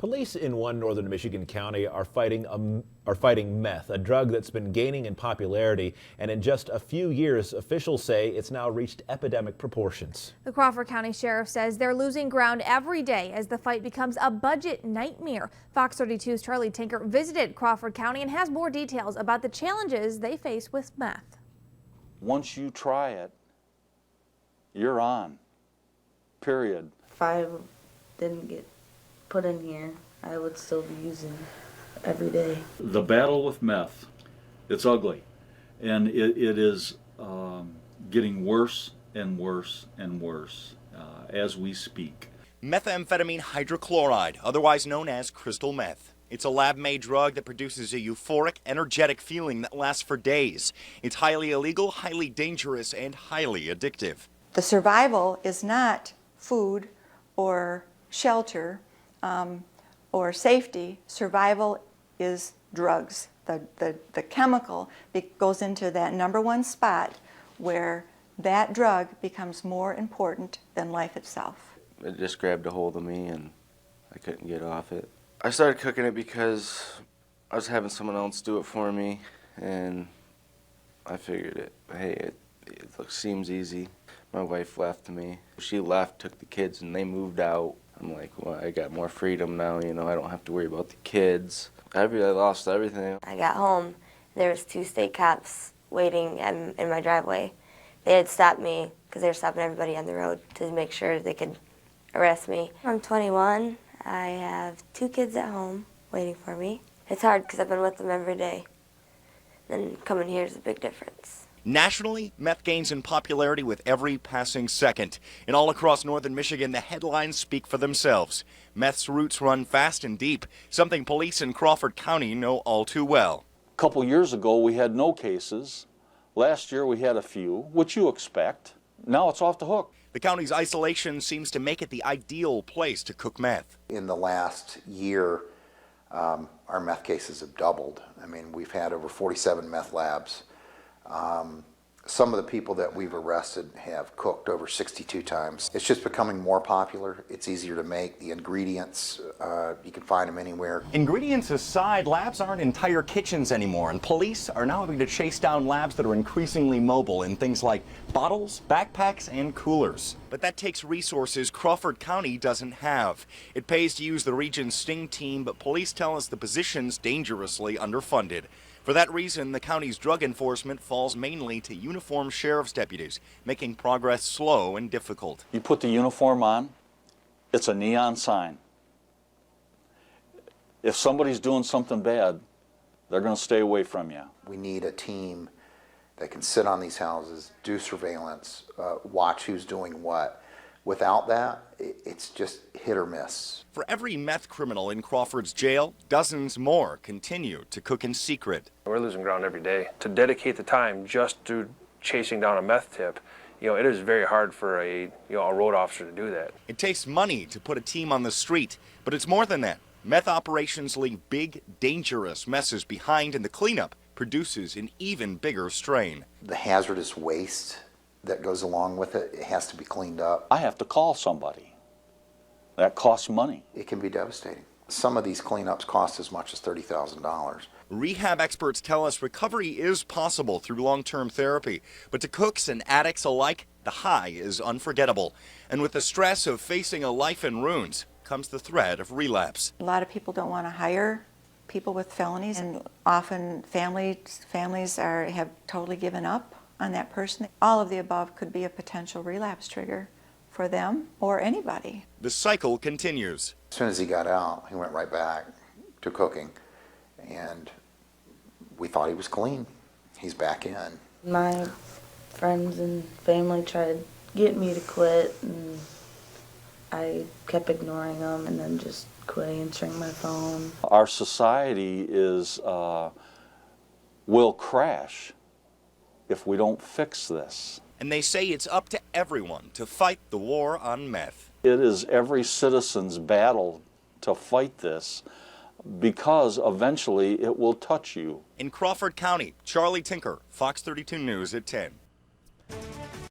Police in one northern Michigan county are fighting meth, a drug that's been gaining in popularity, and in just a few years, officials say it's now reached epidemic proportions. The Crawford County Sheriff says they're losing ground every day as the fight becomes a budget nightmare. Fox 32's Charlie Tinker visited Crawford County and has more details about the challenges they face with meth. Once you try it, you're on, period. If I didn't get put in here, I would still be using every day. The battle with meth, it's ugly, and it is getting worse and worse and worse as we speak. Methamphetamine hydrochloride, otherwise known as crystal meth. It's a lab-made drug that produces a euphoric, energetic feeling that lasts for days. It's highly illegal, highly dangerous, and highly addictive. The survival is not food or shelter or safety. Survival is drugs. The chemical goes into that #1 spot where that drug becomes more important than life itself. It just grabbed a hold of me and I couldn't get off it. I started cooking it because I was having someone else do it for me, and I figured it seems easy. My wife left me. She left, took the kids, and they moved out. I'm like, well, I got more freedom now, you know, I don't have to worry about the kids. I really lost everything. I got home, there was 2 state cops waiting in my driveway. They had stopped me because they were stopping everybody on the road to make sure they could arrest me. I'm 21. I have 2 kids at home waiting for me. It's hard because I've been with them every day. And coming here is a big difference. Nationally, meth gains in popularity with every passing second. And all across northern Michigan, the headlines speak for themselves. Meth's roots run fast and deep, something police in Crawford County know all too well. A couple years ago, we had no cases. Last year, we had a few, which you expect. Now it's off the hook. The county's isolation seems to make it the ideal place to cook meth. In the last year, our meth cases have doubled. I mean, we've had over 47 meth labs. Some of the people that we've arrested have cooked over 62 times. It's just becoming more popular. It's easier to make. The ingredients, you can find them anywhere. Ingredients aside, labs aren't entire kitchens anymore, and police are now having to chase down labs that are increasingly mobile in things like bottles, backpacks, and coolers. But that takes resources Crawford County doesn't have. It pays to use the region's sting team, but police tell us the position's dangerously underfunded. For that reason, the county's drug enforcement falls mainly to uniformed sheriff's deputies, making progress slow and difficult. You put the uniform on, it's a neon sign. If somebody's doing something bad, they're going to stay away from you. We need a team that can sit on these houses, do surveillance, watch who's doing what. Without that, it's just hit or miss. For every meth criminal in Crawford's jail, dozens more continue to cook in secret. We're losing ground every day. To dedicate the time just to chasing down a meth tip, it is very hard for a road officer to do that. It takes money to put a team on the street, but it's more than that. Meth operations leave big, dangerous messes behind, and the cleanup produces an even bigger strain. The hazardous waste that goes along with it, it has to be cleaned up. I have to call somebody. That costs money. It can be devastating. Some of these cleanups cost as much as $30,000. Rehab experts tell us recovery is possible through long-term therapy, but to cooks and addicts alike, the high is unforgettable. And with the stress of facing a life in ruins comes the threat of relapse. A lot of people don't want to hire people with felonies, and often families have totally given up on that person. All of the above could be a potential relapse trigger for them or anybody. The cycle continues. As soon as he got out, he went right back to cooking, and we thought he was clean. He's back in. My friends and family tried to get me to quit, and I kept ignoring them and then just quit answering my phone. Our society will crash if we don't fix this. And they say it's up to everyone to fight the war on meth. It is every citizen's battle to fight this, because eventually it will touch you. In Crawford County, Charlie Tinker, Fox 32 News at 10.